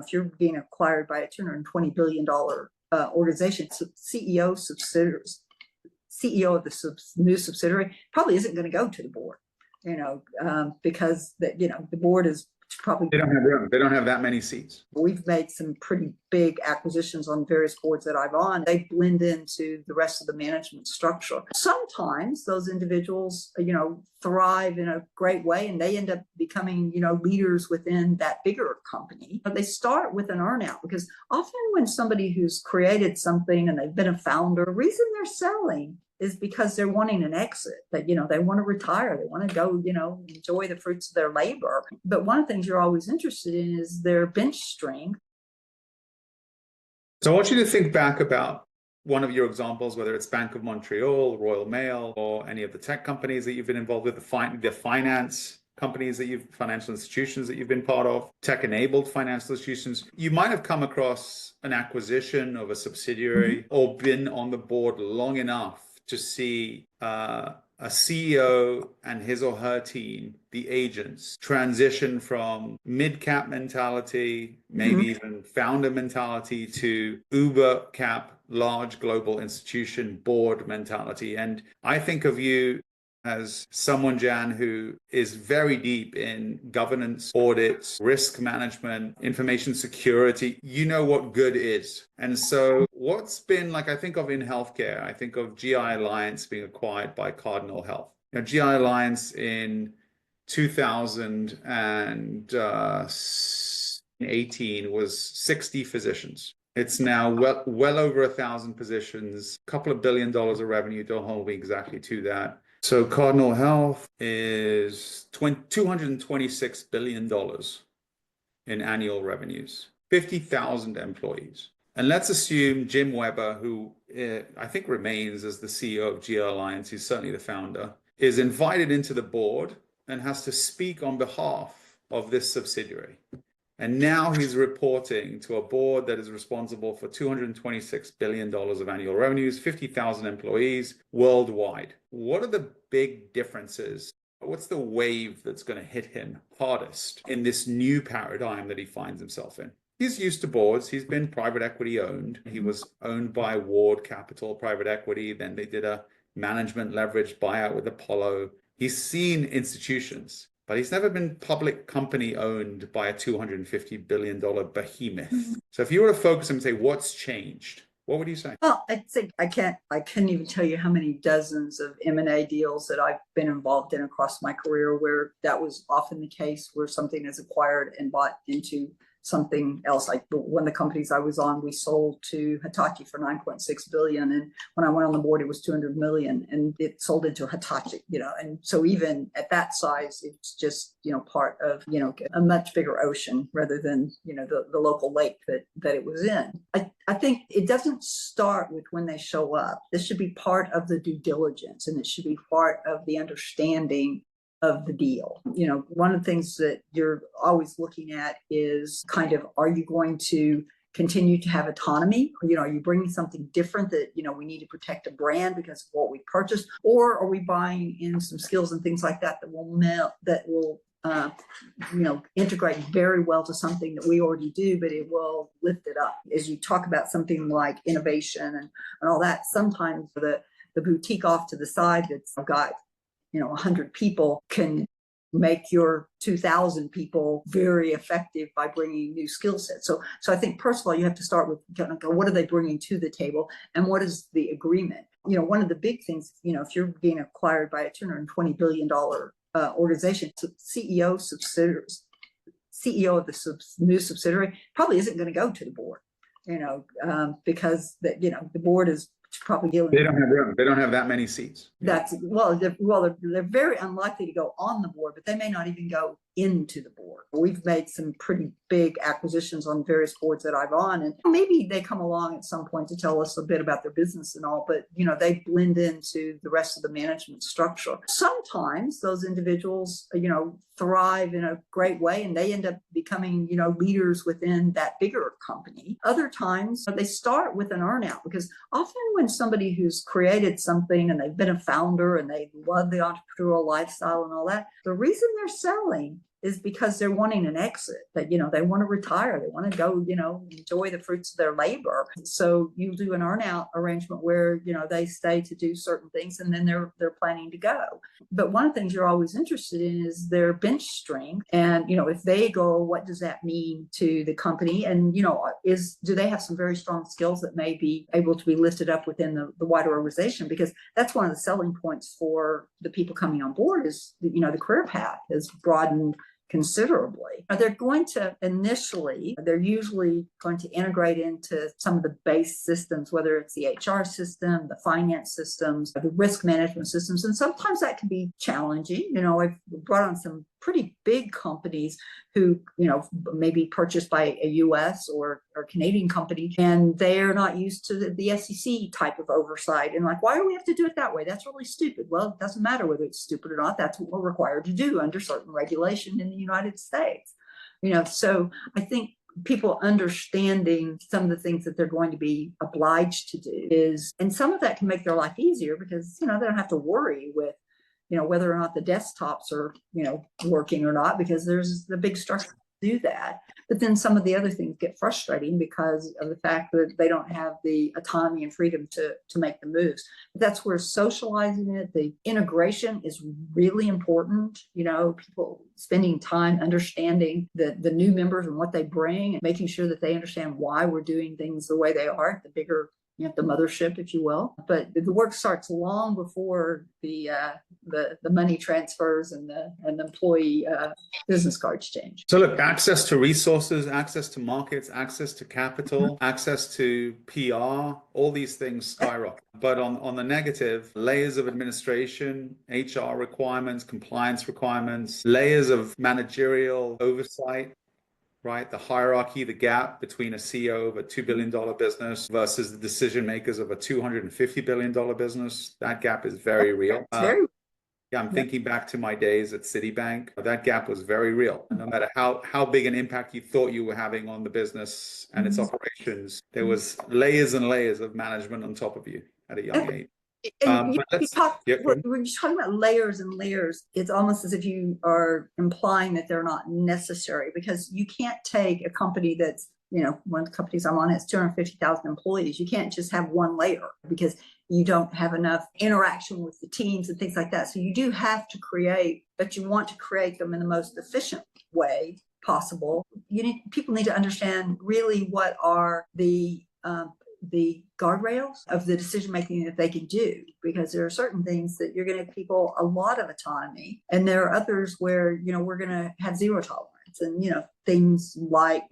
If you're being acquired by a $220 billion organization, CEO of the new subsidiary probably isn't going to go to the board, because the board is probably, they don't have room. They don't have that many seats. We've made some pretty big acquisitions on various boards that I'm on. They blend into the rest of the management structure. Sometimes those individuals, thrive in a great way and they end up becoming, leaders within that bigger company. But they start with an earnout, because often when somebody who's created something and they've been a founder, the reason they're selling is because they're wanting an exit, that, they want to retire. They want to go, enjoy the fruits of their labor. But one of the things you're always interested in is their bench strength. So I want you to think back about one of your examples, whether it's Bank of Montreal, Royal Mail, or any of the tech companies that you've been involved with, the finance companies financial institutions that you've been part of, tech-enabled financial institutions. You might have come across an acquisition of a subsidiary or been on the board long enough to see a CEO and his or her team, the agents, transition from mid-cap mentality, maybe even founder mentality, to uber-cap, large global institution board mentality. And I think of you as someone, Jan, who is very deep in governance, audits, risk management, information security. You know what good is. And so what's been, like, I think of in healthcare, I think of GI Alliance being acquired by Cardinal Health. GI Alliance in 2018 was 60 physicians. It's now well over 1,000 positions, a couple of $1 billion of revenue. Don't hold me exactly to that. So Cardinal Health is $226 billion in annual revenues, 50,000 employees. And let's assume Jim Weber, who I think remains as the CEO of GI Alliance, he's certainly the founder, is invited into the board and has to speak on behalf of this subsidiary. And now he's reporting to a board that is responsible for $226 billion of annual revenues, 50,000 employees worldwide. What are the big differences? What's the wave that's going to hit him hardest in this new paradigm that he finds himself in? He's used to boards. He's been private equity owned. He was owned by Ward Capital Private Equity. Then they did a management leveraged buyout with Apollo. He's seen institutions, but he's never been public company owned by a $250 billion behemoth. So if you were to focus him and say, what's changed? What would you say? Well, I think I couldn't even tell you how many dozens of M&A deals that I've been involved in across my career where that was often the case, where something is acquired and bought into something else. Like one of the companies I was on, we sold to Hitachi for $9.6 billion. And when I went on the board, it was $200 million, and it sold into Hitachi, and so even at that size, it's just, part of, a much bigger ocean rather than, the local lake that it was in. I think it doesn't start with when they show up. This should be part of the due diligence, and it should be part of the understanding of the deal. One of the things that you're always looking at is kind of, are you going to continue to have autonomy? Are you bringing something different that, we need to protect a brand because of what we purchased? Or are we buying in some skills and things like that will integrate very well to something that we already do, but it will lift it up. As you talk about something like innovation and all that, sometimes the boutique off to the side that's got 100 people can make your 2,000 people very effective by bringing new skill sets. So I think, first of all, you have to start with, what are they bringing to the table, and what is the agreement? One of the big things, if you're being acquired by a $220 billion organization, CEO of the new subsidiary probably isn't going to go to the board, because the board is probably dealing. They don't have room. They don't have that many seats. They're very unlikely to go on the board, but they may not even go into the board. We've made some pretty big acquisitions on various boards that I'm on, and maybe they come along at some point to tell us a bit about their business and all, but they blend into the rest of the management structure. Sometimes those individuals, thrive in a great way and they end up becoming, leaders within that bigger company. Other times they start with an earnout, because often when somebody who's created something and they've been a founder and they love the entrepreneurial lifestyle and all that, the reason they're selling is because they're wanting an exit, that, they want to retire, they want to go, enjoy the fruits of their labor. So you do an earn-out arrangement where, they stay to do certain things and then they're planning to go. But one of the things you're always interested in is their bench strength. And, if they go, what does that mean to the company? And, do they have some very strong skills that may be able to be lifted up within the wider organization? Because that's one of the selling points for the people coming on board is, the career path has broadened considerably. They're usually going to integrate into some of the base systems, whether it's the HR system, the finance systems, the risk management systems. And sometimes that can be challenging. I've brought on some pretty big companies who, may be purchased by a US or Canadian company, and they're not used to the SEC type of oversight. And like, why do we have to do it that way? That's really stupid. Well, it doesn't matter whether it's stupid or not. That's what we're required to do under certain regulation in the United States. So I think people understanding some of the things that they're going to be obliged to do and some of that can make their life easier because, they don't have to worry with, whether or not the desktops are, working or not, because there's the big structure to do that. But then some of the other things get frustrating because of the fact that they don't have the autonomy and freedom to make the moves. But that's where socializing it, the integration is really important. People spending time understanding the new members and what they bring and making sure that they understand why we're doing things the way they are, the bigger, the mothership, if you will. But the work starts long before the money transfers and the employee business cards change. So look, access to resources, access to markets, access to capital, access to PR, all these things skyrocket. But on the negative, layers of administration, HR requirements, compliance requirements, layers of managerial oversight, right? The hierarchy, the gap between a CEO of a $2 billion business versus the decision makers of a $250 billion business, that gap is very real. I'm thinking back to my days at Citibank. That gap was very real. No matter how big an impact you thought you were having on the business and its operations, there was layers and layers of management on top of you at a young age. And when you're talking about layers and layers, it's almost as if you are implying that they're not necessary, because you can't take a company that's, one of the companies I'm on has 250,000 employees. You can't just have one layer because you don't have enough interaction with the teams and things like that. So you do have to create, but you want to create them in the most efficient way possible. People need to understand really what are the guardrails of the decision making that they can do, because there are certain things that you're going to give people a lot of autonomy, and there are others where we're going to have zero tolerance, and things like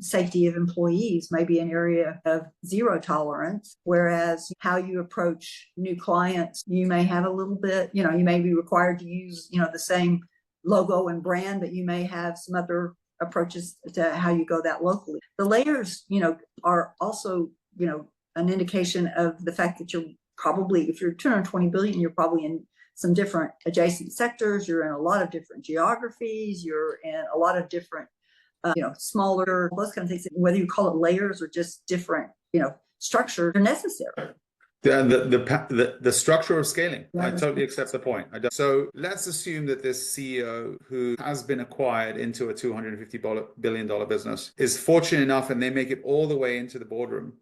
safety of employees may be an area of zero tolerance, whereas how you approach new clients, you may have a little bit, you may be required to use the same logo and brand, but you may have some other approaches to how you go that locally. The layers, are also, an indication of the fact that you're probably, if you're 220 billion, you're probably in some different adjacent sectors. You're in a lot of different geographies. You're in a lot of different, smaller, those kind of things. Whether you call it layers or just different, structure, they're necessary. The structure of scaling. I totally accept the point. So let's assume that this CEO who has been acquired into a $250 billion business is fortunate enough and they make it all the way into the boardroom.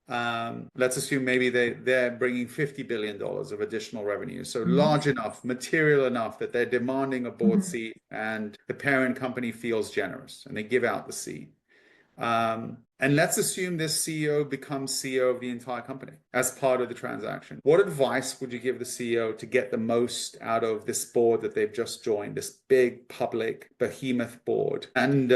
Let's assume maybe they're bringing $50 billion of additional revenue. So large enough, material enough that they're demanding a board seat and the parent company feels generous and they give out the seat. And let's assume this CEO becomes CEO of the entire company as part of the transaction. What advice would you give the CEO to get the most out of this board that they've just joined, this big public behemoth board? And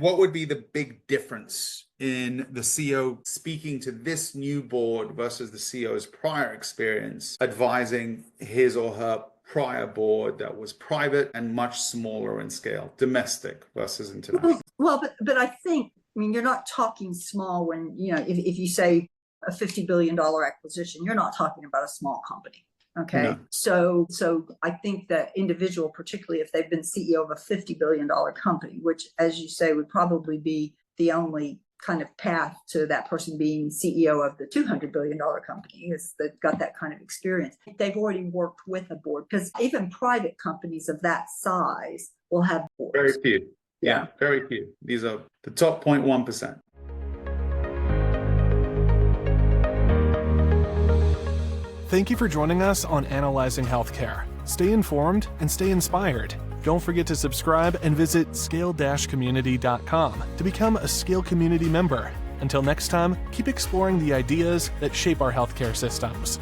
what would be the big difference in the CEO speaking to this new board versus the CEO's prior experience advising his or her prior board that was private and much smaller in scale, domestic versus international? Well, but I think, you're not talking small when, if you say a $50 billion acquisition, you're not talking about a small company. Okay. No. So I think that individual, particularly if they've been CEO of a $50 billion company, which, as you say, would probably be the only kind of path to that person being CEO of the $200 billion company, is they've got that kind of experience. They've already worked with a board, because even private companies of that size will have boards. Very few. Yeah, very few. These are the top 0.1%. Thank you for joining us on Analyzing Healthcare. Stay informed and stay inspired. Don't forget to subscribe and visit scale-community.com to become a Scale Community member. Until next time, keep exploring the ideas that shape our healthcare systems.